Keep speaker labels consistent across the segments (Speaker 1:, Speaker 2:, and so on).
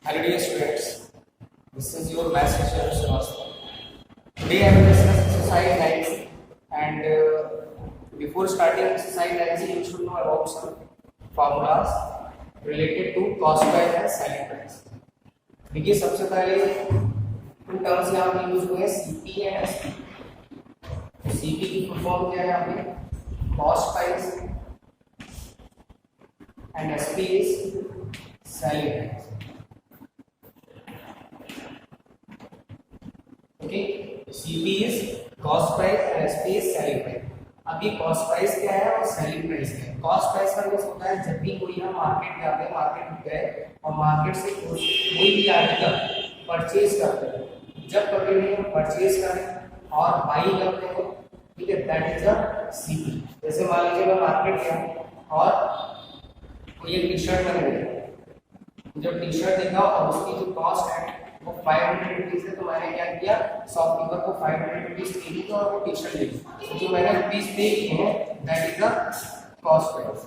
Speaker 1: Hello dear students, this is your maths teacher Srivastava. Today I will discuss exercise 9 and before starting exercise 9 you should know about some formulas related to cost price and selling price. देखिए सबसे पहले in terms यहाँ पे use हुए CP and SP. CP की full form क्या है यहाँ पे cost price and SP is selling price. Okay, CP is cost price and SP is selling price. अब ये कॉस्ट प्राइस क्या है और सेलिंग प्राइस क्या है? कॉस्ट प्राइस का मींस होता है जब भी कोई हम मार्केट जाते हैं, मार्केट में गए और मार्केट से कोई भी आर्टिकल परचेज करते हैं, जब कभी भी हम परचेज करें और बाई करते हैं, ठीक है, दैट इज अ सीपी. जैसे मान लीजिए मैं मार्केट गया और कोई एक टी शर्ट मैंने देखा, जब टी शर्ट देखा और उसकी जो कॉस्ट है वो 500 रुपीज है, तो मैंने क्या किया, शॉपकीपर को 500 रुपीज दे दी और वो टी शर्ट ले ली. तो जो मैंने रुपीज पे किए हैं that is the cost price,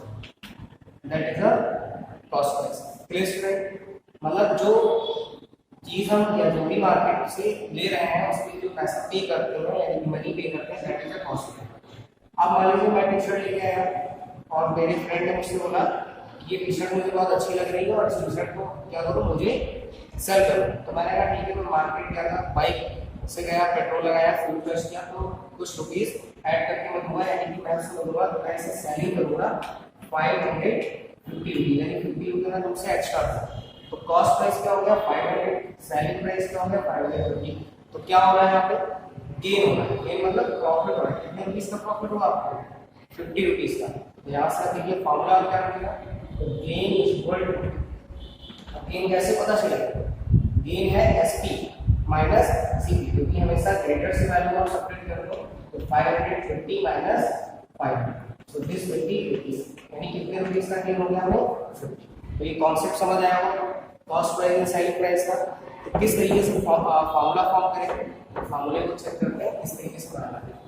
Speaker 1: that is the cost price. Clear student? मतलब जो चीज हम या जो भी मार्केट से ले रहे हैं उसके जो पैसा पे करते हैं यानी मनी पे करते हैं that is the cost price. अब मान लीजिए मैं टी शर्ट लेके आया और मेरे फ्रेंड ने मुझसे बोला ये टी शर्ट मुझे बहुत अच्छी लग रही है और इस टी शर्ट को क्या करूँ, मुझे सेल करो. तो मैंने कहा ठीक है, मैं मार्केट गया था, बाइक से गया, पेट्रोल लगाया, फ्यूल खर्च किया, तो कुछ रुपीस ऐड करके मैं दूंगा, यानी कि मैं उसको बोलूंगा तो मैं इसे सेलिंग करूंगा 550 रुपीज, यानी 50 रुपये मैं तुमसे एक्स्ट्रा दूंगा. तो कॉस्ट प्राइस क्या हो गया 500, सेलिंग प्राइस क्या हो गया 550. तो क्या हो रहा है यहाँ पे गेन हो रहा है. गेन मतलब प्रॉफिट हो रहा है. कितने रुपीज का प्रॉफिट हुआ आपको 50 रुपीज का. तो यहाँ से देखिए फॉर्मूला क्या बनेगा, gain is equal to, gain कैसे पता चलेगा, गेन है एसपी माइनस सीपी, क्योंकि हमेशा ग्रेटर से वैल्यू हम सेपरेट कर दो. तो 550 minus 500, so this will B 50, यानी कितने रुपीस का गेन हो गया हमें 50. तो ये कॉन्सेप्ट समझ आया होगा cost price and selling price का. तो किस तरीके से फॉर्मूला फॉर्म करेंगे, तो फॉर्मूले को चेक करते हैं किस तरीके से बनाना है.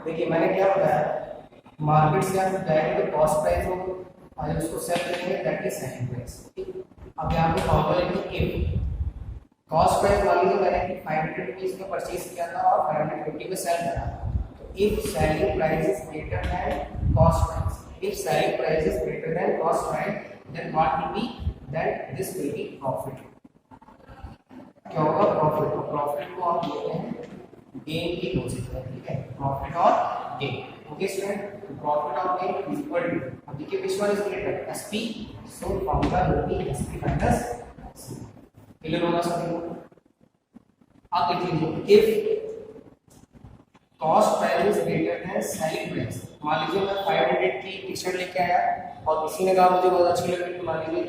Speaker 1: देखिए मैंने क्या बताया, मार्केट से आप डायरेक्ट कॉस्ट प्राइस हो और उसको सेल करेंगे दैट इज सेलिंग प्राइस. अब यहाँ पे फॉर्मूला लिखिए इफ कॉस्ट प्राइस मान लीजिए मैंने 500 रुपीज में परचेज किया था और 550 में सेल करा. तो if selling price is greater than cost price, if selling price is greater than cost price then what will be, that this will be profit. क्या होगा प्रॉफिट. तो प्रॉफिट को आप लेते हैं गेन की कोशिश करें, ठीक है, प्रॉफिट और गेन. ओके स्टूडेंट, प्रॉफिट और गेन इक्वल टू, अब देखिए which one is greater SP, so formula will be SP minus C. Clear होगा सभी को? अब देख लीजिए if cost price is greater than selling price. मान लीजिए मैं 500 की टी शर्ट लेके आया और किसी ने कहा मुझे बहुत अच्छी लग रही है, मान लीजिए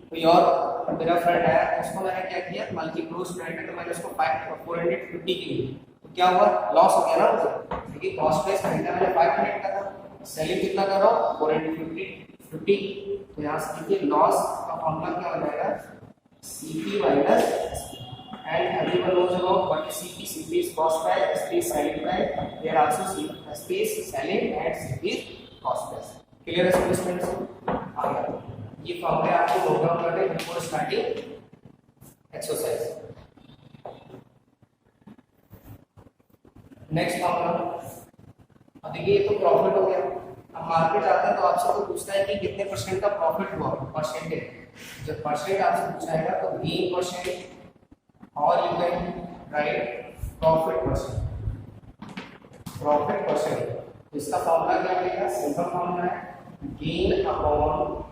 Speaker 1: कोई और मेरा फ्रेंड है, उसको मैंने क्या किया, मान लीजिए क्लोज फ्रेंड है, तो मैंने उसको 450 की ली. तो क्या हुआ, लॉस हो गया ना मुझे, क्योंकि कॉस्ट प्राइस खरीदा मैंने 500 का था, सेलिंग कितना कर रहा हूँ 450. तो यहाँ से देखिए लॉस का फॉर्मूला क्या हो जाएगा CP minus SP. And everyone knows about what is CP. CP is cost price, SP is selling price, there also SP is selling and CP is cost price. Clear है सभी students? आ गया. ये फॉर्मूले आपको नोट डाउन करने before starting exercise. Next formula, अब देखिए ये तो प्रॉफिट हो गया. अब मार्केट आता है तो आपसे तो पूछता है कि कितने परसेंट का प्रॉफिट हुआ, परसेंटेज. जब परसेंट आपसे पूछाएगा तो गेन परसेंट और you can write profit percent. Profit percent इसका फॉर्मूला क्या बनेगा, सिंपल फॉर्मूला है gain upon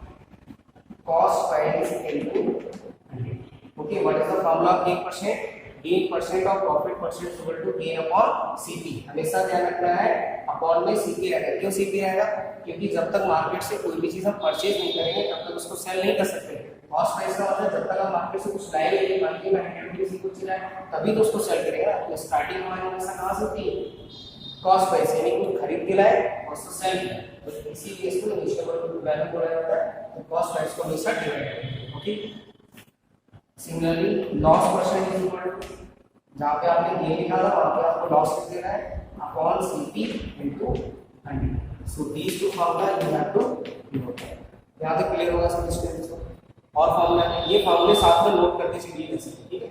Speaker 1: cost price into 100. Okay, what is the formula of gain percent, gain percent of profit percent equal to gain upon CP. हमेशा ध्यान रखना है upon में CP रहेगा. क्यों सीपी रहेगा, क्योंकि जब तक मार्केट से कोई भी चीज हम परचेज नहीं करेंगे तब तक उसको सेल नहीं कर सकते. कॉस्ट प्राइस का मतलब जब तक हम मार्केट से कुछ लाए नहीं, मान लीजिए 100 रुपीज की कुछ लाए तभी तो उसको सेल करेंगे. तो स्टार्टिंग हमारी हमेशा कहाँ से होती है कॉस्ट प्राइस, यानी कुछ खरीद के लाए और उसको सेल किया, तो इसीलिए इसको इनिशियल वैल्यू बोला जाता है. तो कॉस्ट प्राइस को हमेशा डिवाइड करेंगे. Okay, similarly loss percent is equal to, जहाँ पे आपने गेन लिखा था वहाँ पे आपको लॉस लिख देना है upon CP into 100। So these two formula you have to note. यहाँ तक क्लियर होगा सभी स्टूडेंट्स को? और फार्मूला ये फार्मूले साथ में नोट करके चलिए जैसे, ठीक है।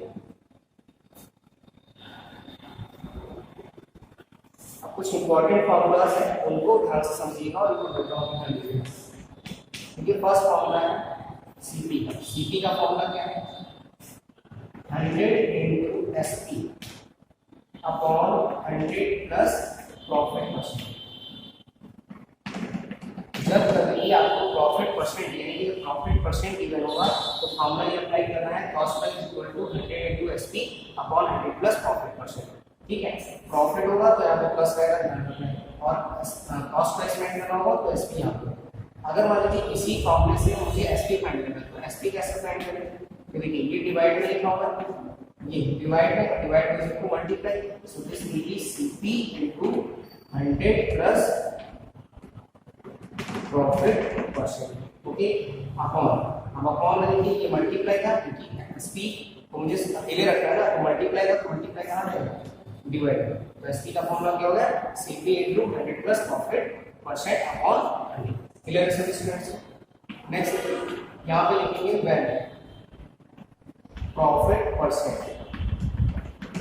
Speaker 1: अब कुछ इंपॉर्टेंट फार्मूलाज हैं उनको ध्यान से समझिएगा और उनको नोट डाउन कर लीजिएगा। देखिए फर्स्ट फार्मूला है सीपी का। सीपी का फार्मूला क्या है? 100 into SP upon 100 plus profit percent. जब कभी आपको प्रॉफिट परसेंट यानी कि प्रॉफिट परसेंट गिवन होगा तो फार्मूला ये अप्लाई करना है cost price equal to 100 into SP upon 100 plus profit percent. ठीक है, प्रॉफिट होगा तो यहाँ पे प्लस रहेगा और कॉस्ट प्राइस फाइंड करना होगा तो SP यहाँ पे। अगर मान लीजिए इसी फॉर्मूले से मुझे SP फाइंड करना है तो SP कैसे फाइंड करें? तो देखिए ये डिवाइड में लिखा होगा, ये डिवाइड में इसको multiply, so this will B CP into 100 plus profit percent. Okay, upon में देखिए ये मल्टीप्लाई था क्योंकि SP को मुझे अकेले रखना है ना, तो मल्टीप्लाई का तो मल्टीप्लाई कहाँ रहेगा? डिवाइड। तो SP का फॉर्मूला क्या होगा? CP into 100 plus profit percent upon 100। Clear है सभी स्टूडेंट्स? नेक्स्ट यहाँ पे लिखेंगे वैल्यू प्रॉफिट परसेंट।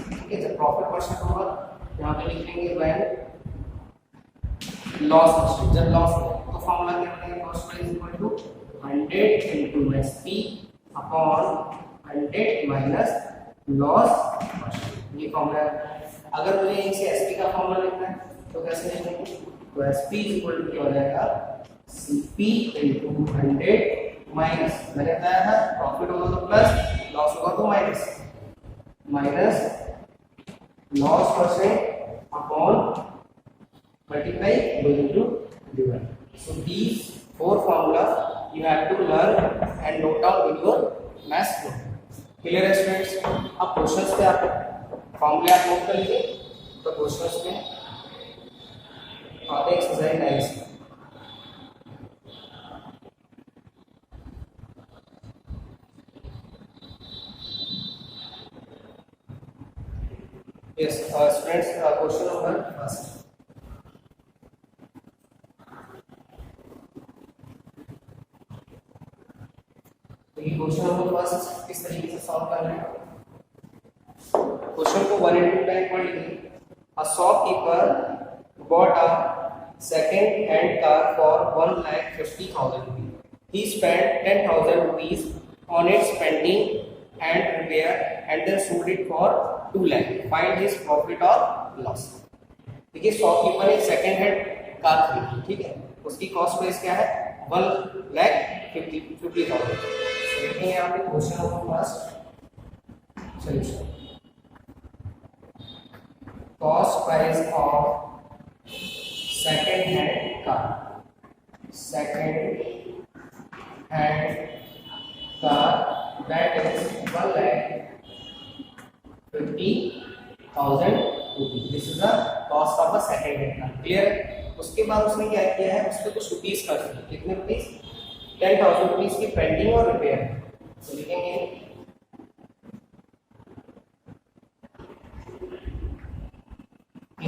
Speaker 1: ठीक है, जब प्रॉफिट परसेंट होगा यहाँ पे लिखेंगे वैल्यू लॉस परसेंट। जब लॉस हो तो फॉर्मूला क्या होगा? Cost price equal to 100 into SP upon 100 minus loss percent. ये फॉर्मूला है। अगर मुझे इनसे SP का फॉर्मूला लिखना है तो कैसे लिखेंगे? तो SP इक्वल टू क्या हो जाएगा? CP into 100 माइनस, मैंने बताया था प्रॉफिट होगा तो प्लस, लॉस होगा तो minus loss percent upon multiply into divide. So these four formulas you have to learn and note down in your maths book. Clear है स्टूडेंट्स? अब क्वेश्चंस पे आप फॉर्मूले आप नोट कर लीजिए। तो क्वेश्चंस में आते exercise 9 Yes, students, question number first. तो ये क्वेश्चन नंबर फर्स्ट किस तरीके से सॉल्व करना है? क्वेश्चन को 1 into 10 पढ़ लीजिए। A shopkeeper bought a second-hand car for 1,50,000 rupees. He spent 10,000 rupees on its painting and repair and then sold it for 2 lakh. Find his profit or loss. देखिए shopkeeper ने second hand car खरीदी, ठीक है, उसकी cost price क्या है? 1,50,000। देखिए यहाँ पे question number first solution. Cost price of second hand car that is 1,50,000 rupees. This is the cost of a second hand car. Clear? उसके बाद उसने क्या किया है? उसपे कुछ रुपीस खर्च किए। कितने रुपीस? 10,000 रुपीस की पेंटिंग और रिपेयर। तो लिखेंगे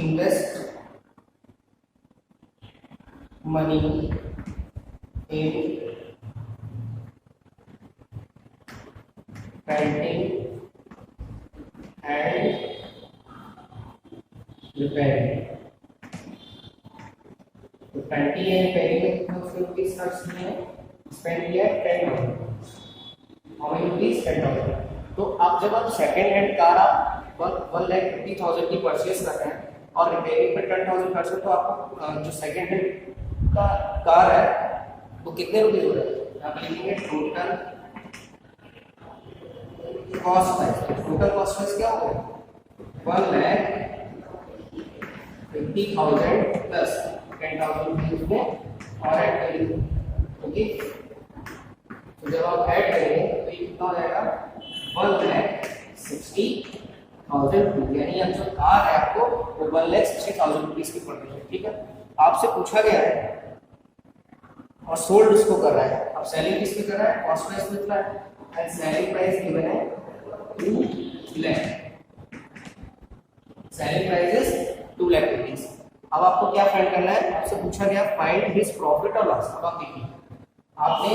Speaker 1: invest money in painting and repairing. तो पेंटिंग एंड रिपेयरिंग में कितने रुपीस खर्च किए हैं? स्पेंड किया 10,000। How many rupees? 10,000। तो अब जब आप सेकेंड हैंड कार आप 1,50,000 की परचेज कर रहे हैं और रिपेयरिंग पे 10,000 खर्च है तो आपको जो सेकेंड हैंड का कार है वो कितने रुपए हो रहे हैं? आप लिखेंगे total cost price. Total cost price क्या होगा? 1,50,000 प्लस 10,000 रुपीज में और ऐड करेंगे। ओके, तो जब आप ऐड करेंगे तो ये कितना हो जाएगा? 1,60,000 रुपीज। यानी अब जो कार है आपको वो 1,60,000 रुपीज की पड़ रही है। ठीक है, आपसे पूछा गया है और सोल्ड उसको कर रहा है। अब सेलिंग किस पे कर रहा है? कॉस्ट प्राइस कितना है? एंड सेलिंग प्राइस गिवन है 2 lakh. Selling price is 2 lakh rupees. अब आपको क्या फाइंड करना है, आपसे पूछा गया फाइंड हिज प्रॉफिट और लॉस। अब आप देखिए, आपने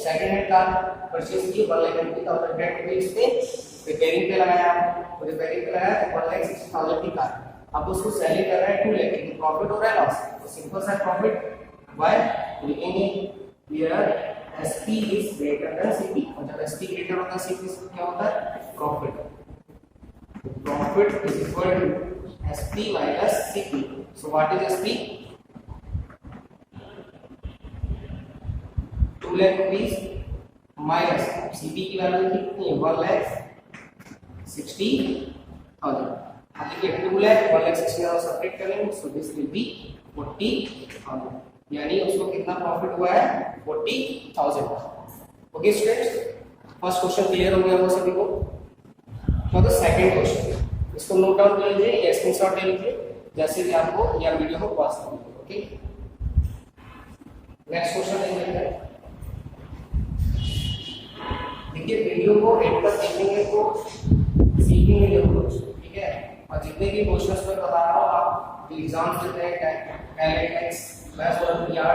Speaker 1: सेकंड हैंड कार परचेज की 1,20,000 पे रिपेयरिंग पे लगाया, आपको रिपेयरिंग पे लगाया 1,60,000 की कार, अब उसको सेलिंग कर रहा है 2 लाख, तो प्रॉफिट हो रहा है लॉस? तो सिंपल सा प्रॉफिट वाई लिखेंगे here SP is greater then CP, और जब एसपी ग्रेटर होता है सीपी से क्या होता है profit, profit is equal to SP minus CP. So what is SP? 2 lakh rupees minus CP की वैल्यू कितनी है 1,60,000। अब देखिए 2 लाख 1,60,000 सब्ट्रैक्ट करेंगे, सो दिस विल बी 40,000, यानी उसको कितना प्रॉफिट हुआ है 40,000। Okay students, first question clear हो गया वो सभी को। तो द सेकंड क्वेश्चन, इसको नोट डाउन कर लीजिए या स्क्रीनशॉट ले लीजिए जैसे भी आपको या वीडियो को पॉज कर लीजिए। ओके, नेक्स्ट क्वेश्चन देखिए, देखिए वीडियो को एंड तक देखेंगे तो सीखेंगे जरूर, ठीक है। और जितने भी क्वेश्चंस मैं बता रहा हूँ आप एग्जाम देते हैं टैलेंट क्लास वन या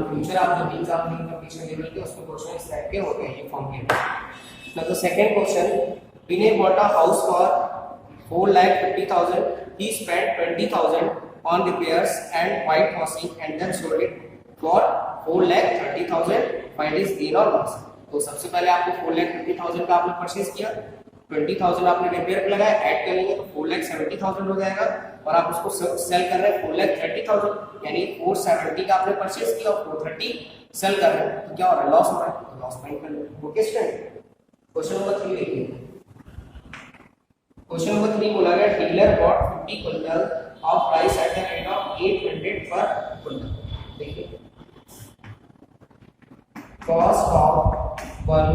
Speaker 1: फ्यूचर आप जो भी एग्जाम देंगे कंपटीशन लेवल के, उसमें क्वेश्चन इस टाइप के होते हैं ये फॉर्म के। Now the second question, Vinay bought a house for 4,50,000, he spent 20,000 on repairs and whitewashing and then sold it for 4,30,000, find his gain or loss। तो सबसे पहले आपको 4,50,000 का आपने परचेज किया, 20,000 आपने रिपेयर पे लगाया, ऐड करेंगे तो 4,70,000 हो जाएगा, और आप उसको सेल कर रहे हैं 4,30,000, यानी 470 का आपने परचेज किया और 430 सेल कर रहे हैं, तो क्या हो रहा है लॉस हो रहा है, तो लॉस फाइंड कर लो। ओके स्टूडेंट, क्वेश्चन नंबर 3 देखिए। क्वेश्चन नंबर 3 बोला गया dealer bought 50 quintal of rice at the rate of 800 per quintal. देखिए cost of one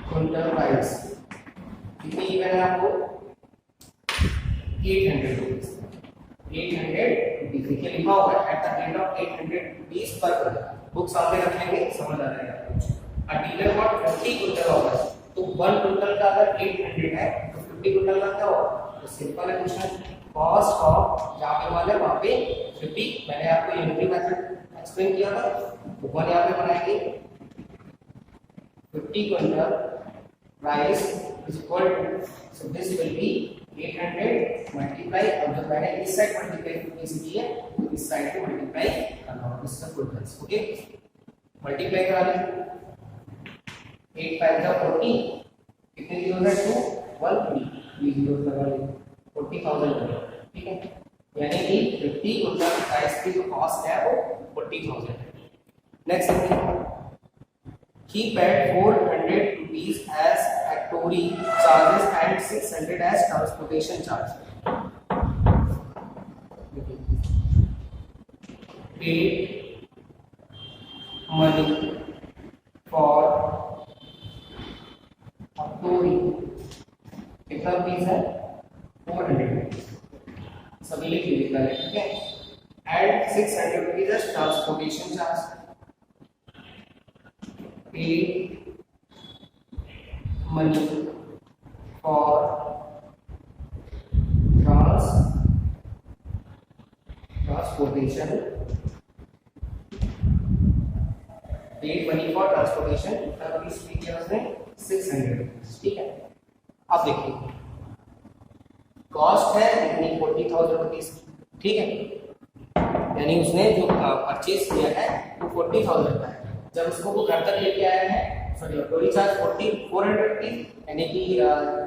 Speaker 1: quintal rice कितनी गिवन है आपको 800 रुपीज, 800 रुपीज देखिए लिखा हुआ है at the rate of 800 rupees per quintal. Book सामने रख लेंगे समझ आ जाएगा। A dealer bought 50 quintal of rice, तो 1 क्विंटल का अगर 800 है तो 50 क्विंटल का क्या होगा, तो सिंपल है क्वेश्चन, कॉस्ट ऑफ जहां पे मान है वहां पे 50, मैंने आपको यूनिटरी मेथड एक्सप्लेन किया था, तो 1 यहां पे बनाएंगे 50 quintal rice is equal to, so this will be 800 multiply, अब जब मैंने इस साइड मल्टीप्लाई इसलिए तो इस साइड पे मल्टीप्लाई करना होगा इसका क्विंटल्स। ओके, मल्टीप्लाई करा लीजिए 8 5 जा 40, कितने जीरो है 2 1 3 जीरो लगा लीजिए 40,000, ठीक है, यानी कि 50 क्विंटल राइस की जो कॉस्ट है वो 40,000 है। नेक्स्ट देखिए, he paid 400 rupees as factory charges and 600 as transportation charge। paid money for factory कितना फीस है 400 सभी लिख लीजिए पहले, ठीक है, and 600 rupees as transportation charge. pay money for transportation, paid money for transportation कितना रुपीस पे किया उसने 600 रुपीस, ठीक है। अब देखिए कॉस्ट है इतनी 40,000 रुपीस, ठीक है, यानी उसने जो परचेज किया है वो 40,000 का है। जब उसको वो घर तक लेके आया है, सॉरी टोली चार्ज 400 रुपीज, यानी कि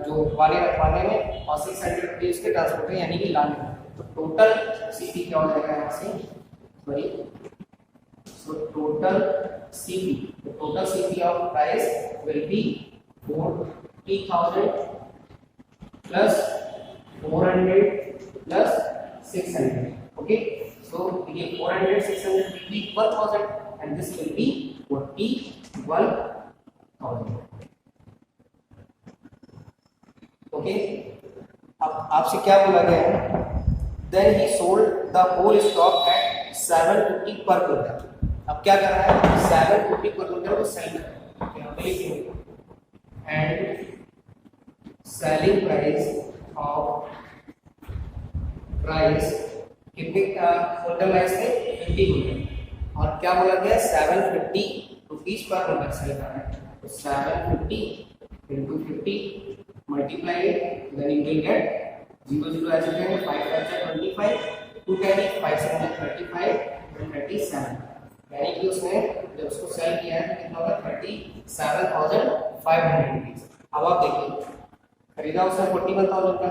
Speaker 1: जो वाले रखवाने में, और 600 रुपीज के ट्रांसपोर्ट यानी कि लाने में, तो टोटल सीपी क्या हो जाएगा यहाँ से, sorry, so total CP of price will be 40,000 plus 400 plus 600। Okay, so ये 400 600 will be 1,000 and this will be 41,000। Okay, अब आपसे क्या बोला गया है, then he sold the whole stock at 750 per quintal. अब क्या कर रहा है 750 पर क्विंटल को सेल कर रहा है, यहाँ पे लिखेंगे and selling price of price कितने क्विंटल है इसमें 50 क्विंटल और क्या बोला गया 750 रुपीज पर क्विंटल सेल करना है तो 750 into 50 multiply it then you will get 0 ऐसे करेंगे 5 5 से 25 2 कैरी 5 से 35 37 यानी कि उसने जब उसको सेल किया है तो कितना होगा 37,500 रुपीज। अब आप देखिए खरीदा उसने 41,000 का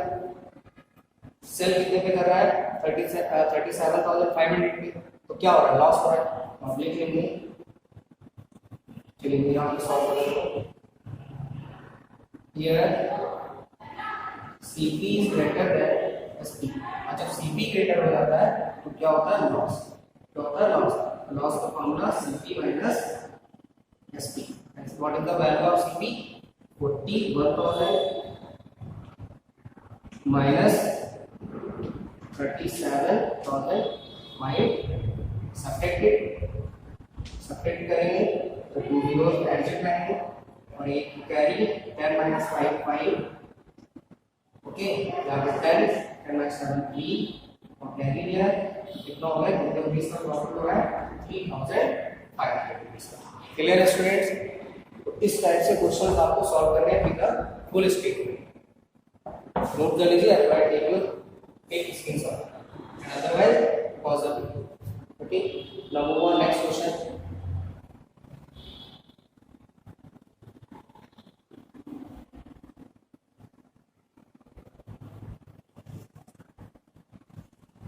Speaker 1: सेल कितने पे कर रहा है 37,500 पे तो क्या हो रहा है लॉस हो रहा है तो आप लिख लेंगे चलिए यहाँ पे सॉल्व करेंगे here CP is greater then SP और जब CP ग्रेटर हो जाता है तो क्या होता है लॉस क्या होता है लॉस का formula CP minus SP and what is the value of CP 41,000 minus 37,000 minus subtract करेंगे तो 2 zeros कैंसिल करेंगे और एक कैरी 10 minus 5 5 ओके यहाँ पे 10 10 minus 7 3 और कैरी लिया कितना हो गया कितने रुपीस का प्रॉफिट हो रहा है 3,500 रुपीस का। क्लियर है स्टूडेंट्स तो इस टाइप से क्वेश्चन आपको सॉल्व करने हैं with the full statement note कर लीजिए apply take screenshot and otherwise pause the video okay now move on next question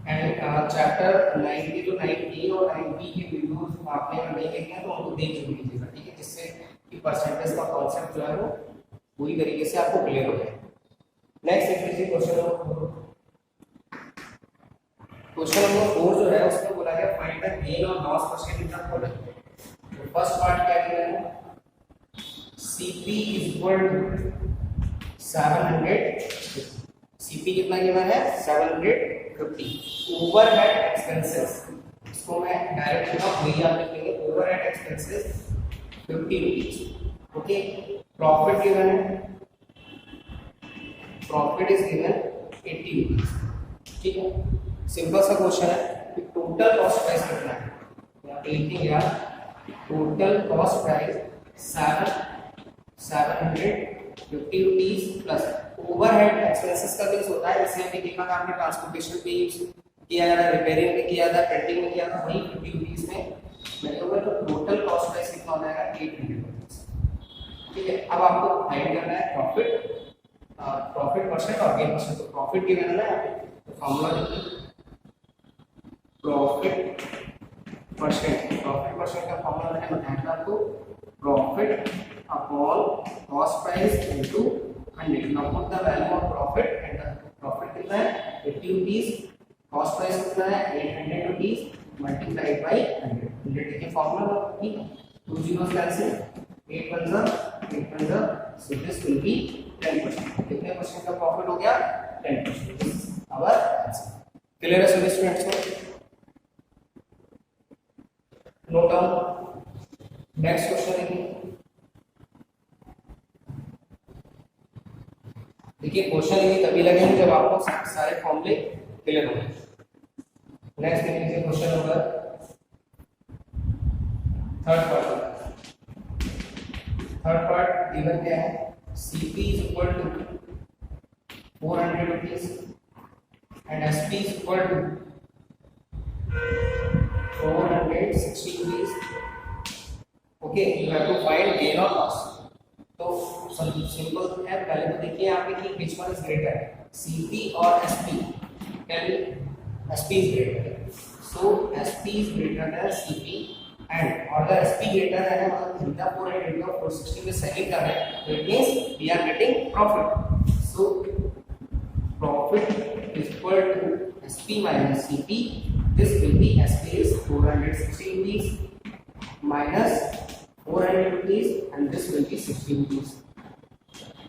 Speaker 1: and chapter 90 to 90 और 90 के वीडियोस आपने अगर नहीं देखे हैं तो उनको देख जरूर लीजिएगा ठीक है जिससे कि परसेंटेज का कॉन्सेप्ट जो है वो पूरी तरीके से आपको क्लियर हो जाए। नेक्स्ट देख लीजिए क्वेश्चन नंबर 4 जो है उसमें बोला गया फाइंड द गेन और loss percent in the following. तो फर्स्ट पार्ट क्या दिया है CP is equal to 700 CP कितना गिवन है 750 ओवरहेड एक्सपेंसेस इसको मैं डायरेक्ट लिखा वही आप लिखेंगे overhead expenses 50 rupees okay profit given है प्रॉफिट इज गिवन 80 रुपीस ठीक है सिंपल सा क्वेश्चन है कि टोटल कॉस्ट प्राइस कितना है यहाँ पे लिखेंगे यार total cost price 750 rupees plus overhead expenses का मींस होता है जैसे हमने देखा था आपने ट्रांसपोर्टेशन पे यूज किया था रिपेयरिंग में किया था प्रिंटिंग में किया था वही 50 रुपीस में मैंने बोला तो टोटल कॉस्ट प्राइस कितना हो जाएगा 800 रुपीस ठीक है। अब आपको फाइंड करना है प्रॉफिट परसेंट और गेन परसेंट तो प्रॉफिट गिवन है ना तो फॉर्मूला लिखिए प्रॉफिट परसेंट का फॉर्मूला मैंने बताया था आपको profit upon cost price into 100 now put the value of profit and profit कितना है 80 रुपीस कॉस्ट प्राइस कितना है 800 रुपीस मल्टीप्लाइड बाय 100 देखिए फॉर्मूला ठीक है 2 zeros cancel 8 1 so this will be 10% कितने परसेंट का प्रॉफिट हो गया 10% आवर क्लियर है सभी स्टूडेंट्स को नोट डाउन नेक्स्ट क्वेश्चन देखिए क्वेश्चन ये तभी लगेंगे जब आपको सारे फॉर्मूले क्लियर हो जाए। नेक्स्ट देख लीजिए question number third part given क्या है CP is equal to 400 rupees and SP is equal to 460 rupees okay you have to find gain or loss तो सिंपल है पहले तो देखिए यहाँ पे कि which one is greater CP और SP can SP is greater so SP is greater than CP and or the SP greater than मतलब theta 400 और 460 में selling कर रहे हैं तो it means we are getting profit so profit is equal to SP minus CP this will be SP is 460 rupees minus 400 rupees and this will be 60 rupees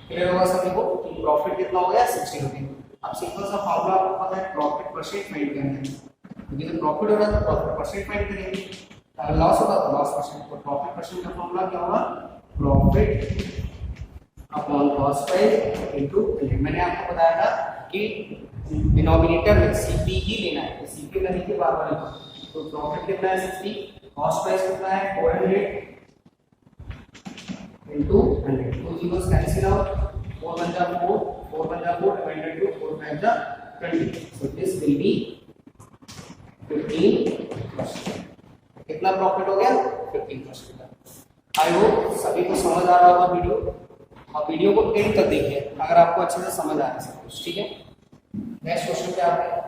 Speaker 1: clear होगा सभी को कि प्रॉफिट कितना हो गया 60 रुपीस। अब सिंपल सा formula आपको पता है प्रॉफिट परसेंट फाइंड करना है क्योंकि जब प्रॉफिट होगा तो प्रॉफिट परसेंट फाइंड करेंगे लॉस होगा तो लॉस परसेंट तो प्रॉफिट परसेंट का फार्मूला क्या होगा profit upon cos price into 100। मैंने आपको बताया था कि डिनोमिनेटर में सीपी ही लेना है, तो सीपी का देखिए बार बार लिखो। तो प्रॉफिट कितना है 60, कॉस्ट प्राइस कितना है 400 इनटू 100। तो जीरोस कैंसिल आउट, 4 1 जा 4, 4 1 जा 4, डिवाइडेड टू 4 5 जा 20। सो दिस विल बी 15%। कितना प्रॉफिट हो गया 15% का। आई होप सभी को समझ आ रहा होगा वीडियो, और वीडियो को एंड तक देखिए अगर आपको अच्छे से समझ आ रहा है सब कुछ, ठीक है। नेक्स्ट क्वेश्चन पे आते हैं।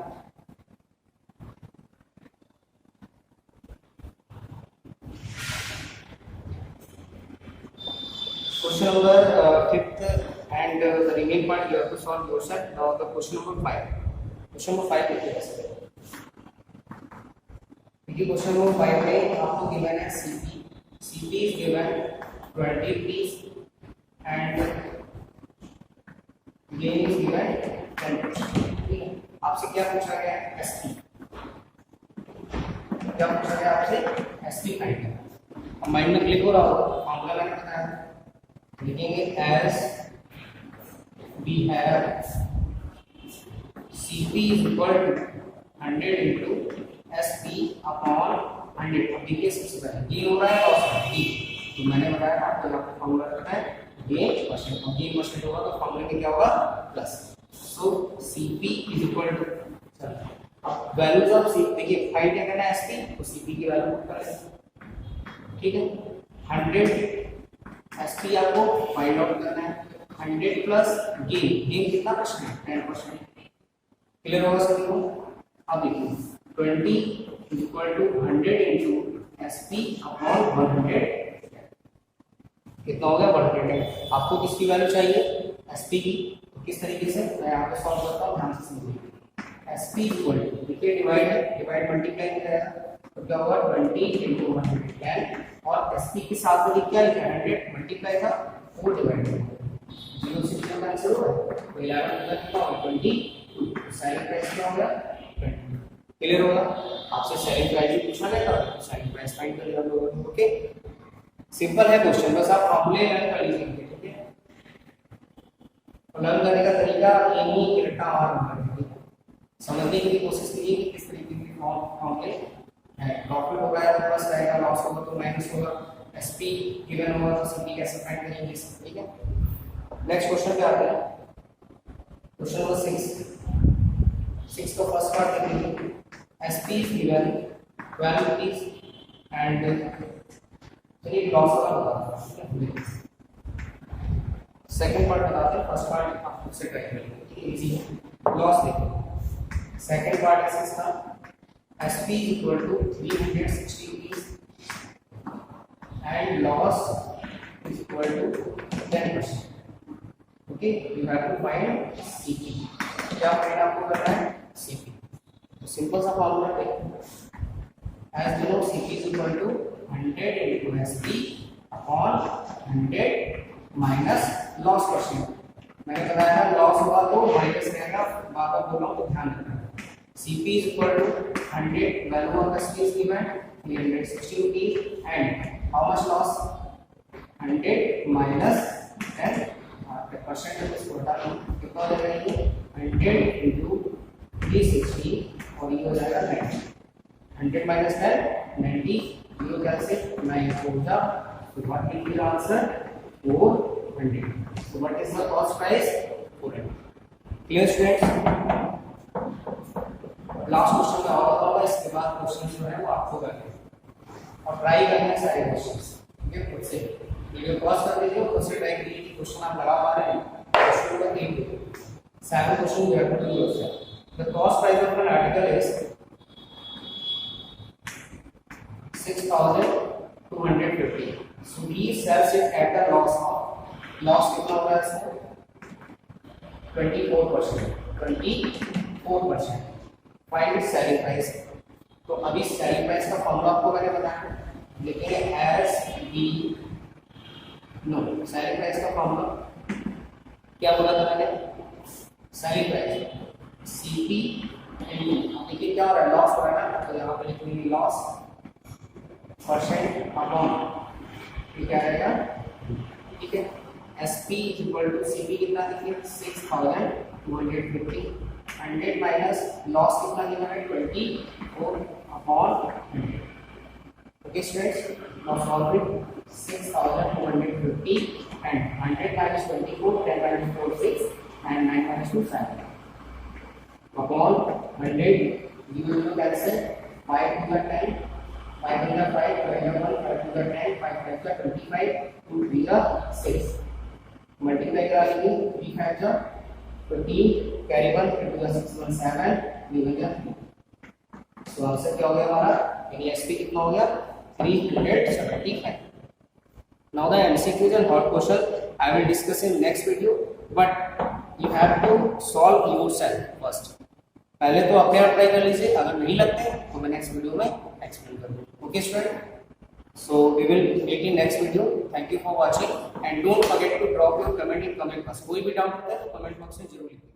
Speaker 1: Question number 5th and the remaining part you have to solve yourself. Now the question number 5। Question number 5 देखिए ऐसे। देखिए क्वेश्चन नंबर 5 में आपको गिवन है CP. CP is given 20 rupees and gain is given 10%। ठीक है, आपसे क्या पूछा गया है एसपी। क्या पूछा गया आपसे एसपी फाइंड करना। अब माइंड में क्लिक हो रहा होगा, फॉर्मूला मैंने बताया, लिखेंगे as we have CP is equal to 100 into SP upon 100। अब देखिए सबसे पहले गेन हो रहा है लॉस हो रहा है, तो मैंने बताया आपको यहाँ पे फॉर्मूला रखना है गेन परसेंट, और गेन परसेंट होगा तो फॉर्मूले में क्या होगा plus. So CP is equal to, अब वैल्यूज ऑफ सी देखिए फाइंड क्या करना है एसपी, तो सीपी की वैल्यू पुट कर लेंगे। ठीक है, 100 एसपी आपको फाइंड आउट करना है, 100 प्लस गेन, गेन कितना परसेंट है 10%। क्लियर होगा सभी को। अब देखिए 20 is equal to 100 into SP upon 100, कितना हो गया 100। आपको किसकी वैल्यू चाहिए एसपी की, तो किस तरीके से मैं यहाँ पे सॉल्व करता हूँ, ध्यान से समझिए। एसपी इक्वल टू देखिए डिवाइड मल्टीप्लाई हो जाएगा, तो क्या होगा 20 इनटू 110, और एसपी के साथ में क्या लिखा है 100 मल्टीप्लाई था 4 डिवाइड में 0 से 0 कैंसिल हो गया, तो 11 का कितना होगा 20। सेलिंग प्राइस क्या होगा 20। क्लियर होगा। आपसे सेलिंग प्राइस भी पूछा गया था, तो सेलिंग प्राइस फाइंड कर लेना लोगों। ओके, सिंपल है क्वेश्चन, बस आप फॉर्मूले लर्न कर लीजिए। ठीक है, लर्न करने का तरीका यही इकट्ठा और समझने की कोशिश कीजिए कि किस तरीके के फॉर्मूले है। प्रॉफिट होगा तो प्लस रहेगा, लॉस होगा तो माइनस होगा, एसपी गिवन होगा तो सीपी कैसे फाइंड करेंगे। ठीक है, नेक्स्ट क्वेश्चन पे आते हैं। क्वेश्चन नंबर 6 का फर्स्ट पार्ट देखेंगे। SP is given 12 rupees and चलिए लॉस वाला बता दें। सेकंड पार्ट बताते हैं, फर्स्ट पार्ट आप खुद से ट्राई करेंगे, इजी है। लॉस देखो, सेकंड पार्ट है इसका SP equal to 360 rupees and loss is equal to 10%। Okay, you have to find CP. क्या फाइंड आपको करना है सीपी, तो सिंपल सा फॉर्मूला देखो, as we know CP is equal to 100 into SP upon 100 minus loss percent. मैंने बताया था लॉस हुआ तो माइनस रहेगा, बार बार बोल रहा हूँ तो ध्यान रखना। CP is equal to 100, value of SP is given 360 rupees and how much loss 100 minus 10%। इसको हटा दो, कितना हो जाएगा ये 100 into 360 और ये हो जाएगा 90। 100 minus 10 90, 0 कैसे 9 4 जा, so what will be the answer 400। so what is the cost price 400। clear students। Last question में और बताऊंगा, इसके बाद क्वेश्चन जो है वो आपको करने और ट्राई करना है सारे क्वेश्चंस। ठीक है, खुद से वीडियो पॉज कर दीजिए, खुद से ट्राई कीजिए कि क्वेश्चन आप लगा पा रहे हैं। Question number 3 7 question you have to do yourself. The cost price of an article is 6250, so he sells it at the loss of, loss कितना होगा इसमें 24%। Find selling price. तो अभी सेलिंग प्राइस का फॉर्मूला आपको मैंने बताया, लिखेंगे as we know. Selling price का फॉर्मूला क्या बोला था मैंने, सेलिंग प्राइस सीपी इनटू, देखिए क्या हो रहा है लॉस हो रहा है ना, तो यहाँ पे लिखेंगे लॉस परसेंट अपॉन ये क्या रहेगा। ठीक है, SP is equal to CP कितना देखिए 6250, 100 माइनस लॉस कितना देना है 24 upon 100. Okay students, now solve it. 6250 and 100 minus 24, 10 minus 4 6 and 9 minus 2 7 upon 100. You will cancel 5 to the 10, 5 to the 5, 5 to the 1, 5 to the 10, 5 to the 25, 2 to the 6. Multiply करा लेंगे 3 5 जा 15, carry 1 into the 6 1 7, ये हो गया. So answer क्या हो गया हमारा? यानी SP कितना हो गया 375. Now the MCQs and hot question I will discuss in next video, but you have to solve yourself first. पहले तो अपने आप ट्राई कर लीजिए, अगर नहीं लगते तो मैं नेक्स्ट वीडियो में एक्सप्लेन कर दूँ. Okay student, so we will meet in next video. Thank you for watching and don't forget to drop your comment in comment box. कोई भी डाउट है तो कमेंट बॉक्स में जरूर लिखिए.